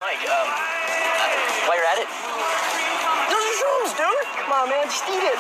Mike, while you're at it, those are shrooms, dude. Come on, man, just eat it.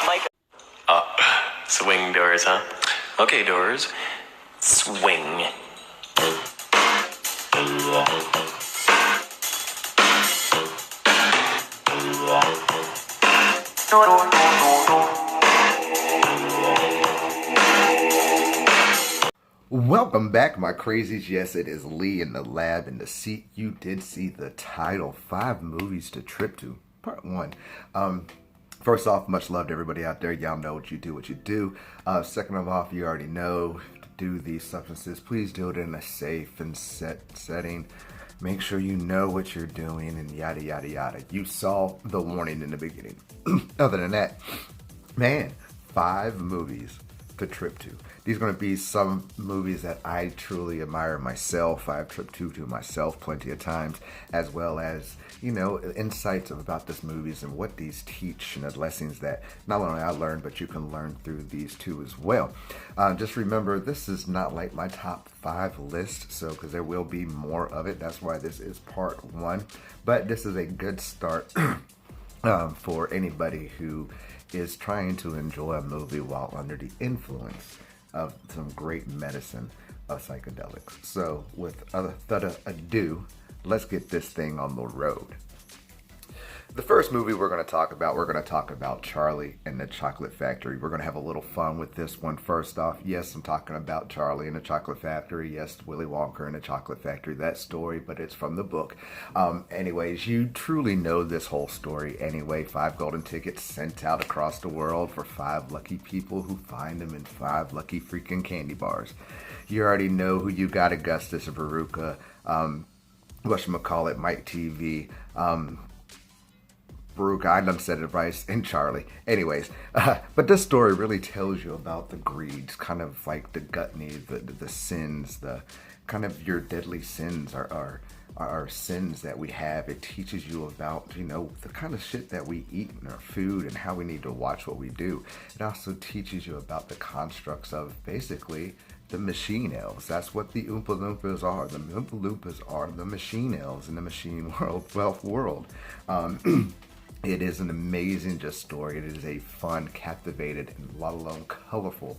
Mike. Swing doors, huh? Okay, doors. Swing. Welcome back, my crazies. Yes, it is Lee in the lab in the seat. You did see the title, 5 Movies to Trip To, Part 1. First off, much love to everybody out there. Y'all know what you do. Second of all, you already know to do these substances. Please do it in a safe and setting. Make sure you know what you're doing and yada, yada, yada. You saw the warning in the beginning. Other than that, man, 5 movies to trip to. These are going to be some movies that I truly admire myself. I've tripped to myself plenty of times, as well as, you know, insights about these movies and what these teach and the lessons that not only I learned, but you can learn through these too as well. Just remember, this is not like my top 5 list, so because there will be more of it. That's why this is part 1. But this is a good start for anybody who is trying to enjoy a movie while under the influence of some great medicine of psychedelics. So without further ado, let's get this thing on the road. The first movie we're going to talk about Charlie and the Chocolate Factory. We're going to have a little fun with this one. First off, yes, I'm talking about Charlie and the Chocolate Factory. Yes, Willy Wonka and the Chocolate Factory, that story, but it's from the book. Anyways, you truly know this whole story anyway. 5 golden tickets sent out across the world for 5 lucky people who find them in 5 lucky freaking candy bars. You already know who you got: Augustus, Veruca, whatchamacallit, Mike TV, Veruca, I done said it right, and Charlie. Anyways, but this story really tells you about the greeds, kind of like the gluttony, the sins, the kind of your deadly sins are sins that we have. It teaches you about, you know, the kind of shit that we eat in our food and how we need to watch what we do. It also teaches you about the constructs of basically the machine elves. That's what the Oompa Loompas are. The Oompa Loompas are the machine elves in the machine world. It is an amazing just story. It is a fun, captivated, and let alone colorful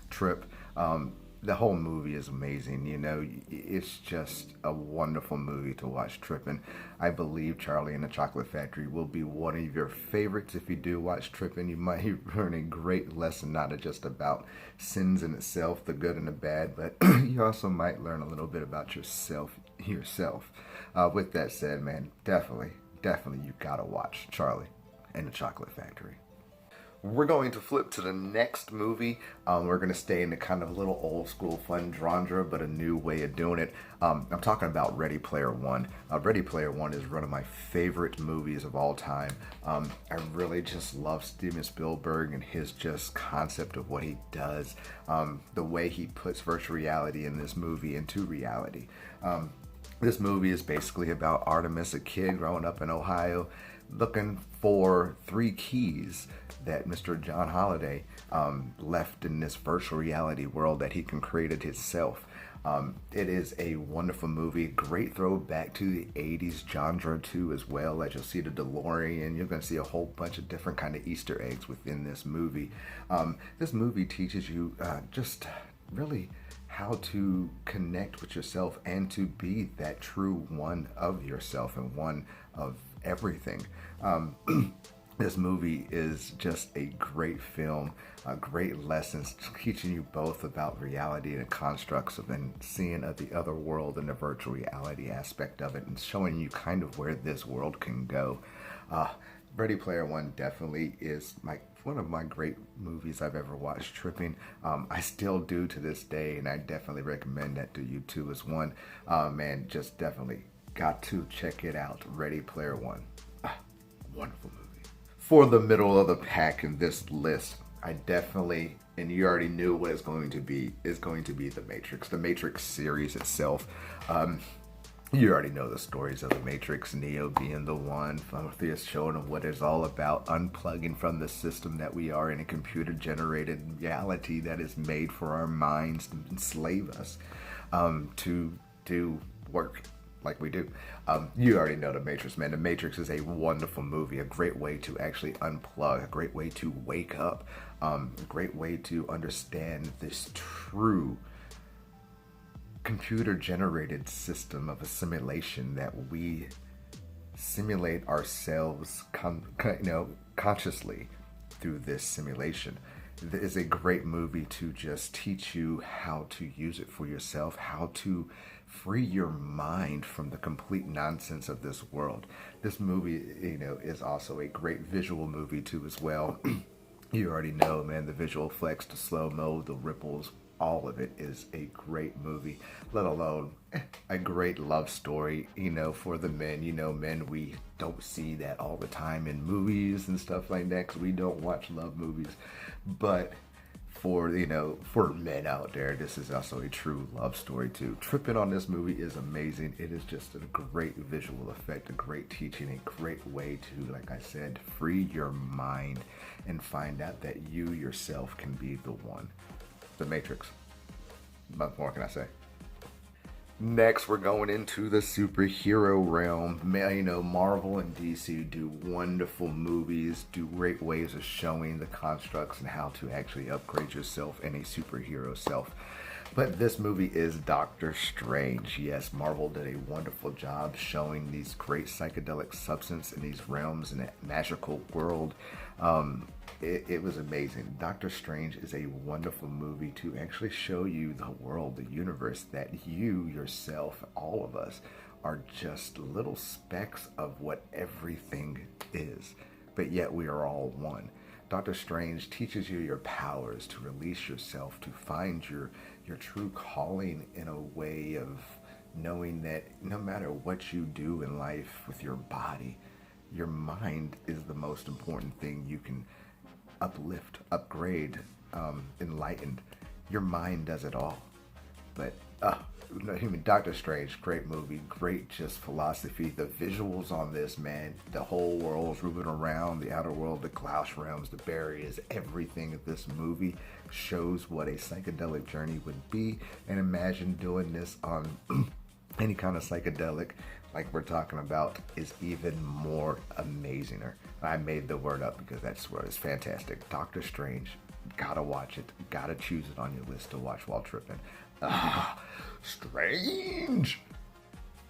trip. The whole movie is amazing. You know, it's just a wonderful movie to watch tripping. I believe Charlie and the Chocolate Factory will be one of your favorites. If you do watch tripping, you might learn a great lesson, not just about sins in itself, the good and the bad, but you also might learn a little bit about yourself. With that said, man, definitely you gotta watch Charlie and the Chocolate Factory. We're going to flip to the next movie. We're going to stay in the kind of little old school fun genre, but a new way of doing it. I'm talking about Ready Player One. Ready Player One is one of my favorite movies of all time. I really just love Steven Spielberg and his just concept of what he does. The way he puts virtual reality in this movie into reality. This movie is basically about Artemis, a kid growing up in Ohio, looking for 3 keys that Mr. John Holliday left in this virtual reality world that he can create it himself. It is a wonderful movie, great throwback to the 80s genre too as well. As you'll see the DeLorean, you're going to see a whole bunch of different kind of Easter eggs within this movie. This movie teaches you just really how to connect with yourself and to be that true one of yourself and one of everything. This movie is just a great film, great lessons teaching you both about reality and the constructs of and seeing of the other world and the virtual reality aspect of it and showing you kind of where this world can go. Ready Player One definitely is one of my great movies I've ever watched tripping. I still do to this day, and I definitely recommend that to you too as one. Man, just definitely got to check it out. Ready Player One. Wonderful movie. For the middle of the pack in this list, I definitely, and you already knew what it's going to be, is going to be The Matrix. The Matrix series itself. You already know the stories of the Matrix, Neo being the one, Morpheus showing them what it's all about, unplugging from the system that we are in, a computer-generated reality that is made for our minds to enslave us, to do work like we do. You already know the Matrix, man. The Matrix is a wonderful movie, a great way to actually unplug, a great way to wake up, a great way to understand this true computer-generated system of assimilation that we simulate ourselves consciously through this simulation. It is a great movie to just teach you how to use it for yourself, how to free your mind from the complete nonsense of this world. This movie, is also a great visual movie too as well. You already know, man, the visual effects, the slow-mo, the ripples, all of it is a great movie, let alone a great love story, for the men. Men, we don't see that all the time in movies and stuff like that because we don't watch love movies. But for men out there, this is also a true love story too. Tripping on this movie is amazing. It is just a great visual effect, a great teaching, a great way to, like I said, free your mind and find out that you yourself can be the one. The Matrix. What more can I say? Next, we're going into the superhero realm. Marvel and DC do wonderful movies, do great ways of showing the constructs and how to actually upgrade yourself in a superhero self. But this movie is Doctor Strange. Yes, Marvel did a wonderful job showing these great psychedelic substance in these realms in a magical world. It was amazing. Doctor Strange is a wonderful movie to actually show you the world, the universe, that you yourself, all of us, are just little specks of what everything is. But yet we are all one. Doctor Strange teaches you your powers to release yourself, to find your true calling in a way of knowing that no matter what you do in life with your body, your mind is the most important thing you can uplift, upgrade, enlighten. Your mind does it all. But Doctor Strange, great movie, great just philosophy. The visuals on this, man, the whole world's moving around, the outer world, the Klaus realms, the barriers, everything of this movie shows what a psychedelic journey would be. And imagine doing this on any kind of psychedelic like we're talking about is even more amazinger. I made the word up because that's what is fantastic. Doctor Strange, gotta watch it, gotta choose it on your list to watch while tripping. Strange.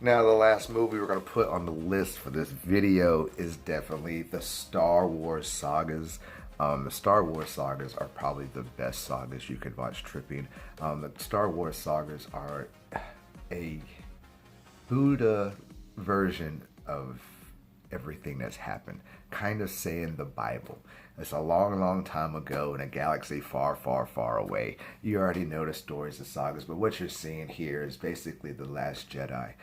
Now the last movie we're gonna put on the list for this video is definitely the Star Wars sagas. The Star Wars sagas are probably the best sagas you could watch tripping. The Star Wars sagas are a Buddha version of everything that's happened, kind of saying the Bible. It's a long, long time ago in a galaxy far, far, far away. You already know the stories, the sagas, but what you're seeing here is basically The Last Jedi.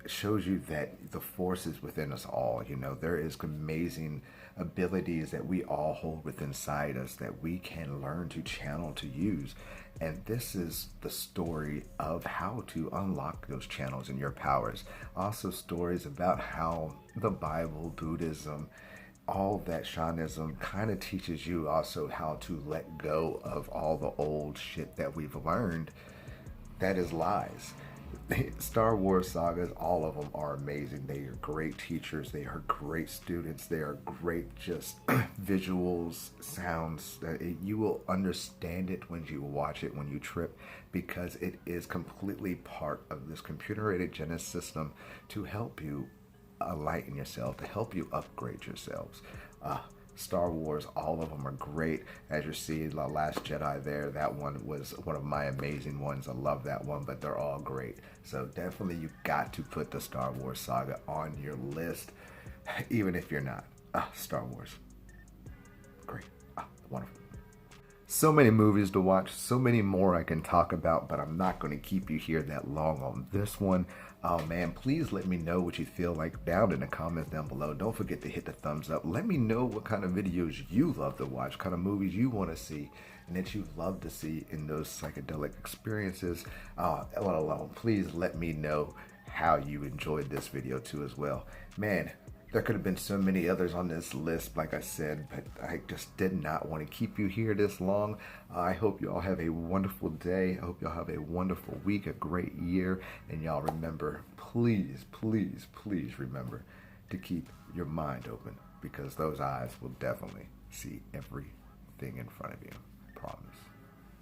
It shows you that the Force is within us all. There is amazing abilities that we all hold within inside us that we can learn to channel, to use. And this is the story of how to unlock those channels and your powers. Also stories about how the Bible, Buddhism, all that shamanism kind of teaches you also how to let go of all the old shit that we've learned that is lies. Star Wars sagas, all of them are amazing. They are great teachers. They are great students. They are great just visuals, sounds. You will understand it when you watch it, when you trip, because it is completely part of this computer-aided Genesis system to help you enlighten yourself, to help you upgrade yourselves. Star Wars, all of them are great. As you see, The Last Jedi there, that one was one of my amazing ones. I love that one, but they're all great. So definitely you got to put the Star Wars saga on your list, even if you're not. Star Wars. Great. Wonderful. So many movies to watch, so many more I can talk about, but I'm not going to keep you here that long on this one. Oh man, please let me know what you feel like down in the comments down below. Don't forget to hit the thumbs up. Let me know what kind of videos you love to watch, kind of movies you want to see, and that you love to see in those psychedelic experiences. Let alone, please let me know how you enjoyed this video too as well. Man, there could have been so many others on this list, like I said, but I just did not want to keep you here this long. I hope you all have a wonderful day. I hope y'all have a wonderful week, a great year. And y'all remember, please, please, please remember to keep your mind open, because those eyes will definitely see everything in front of you. Promise.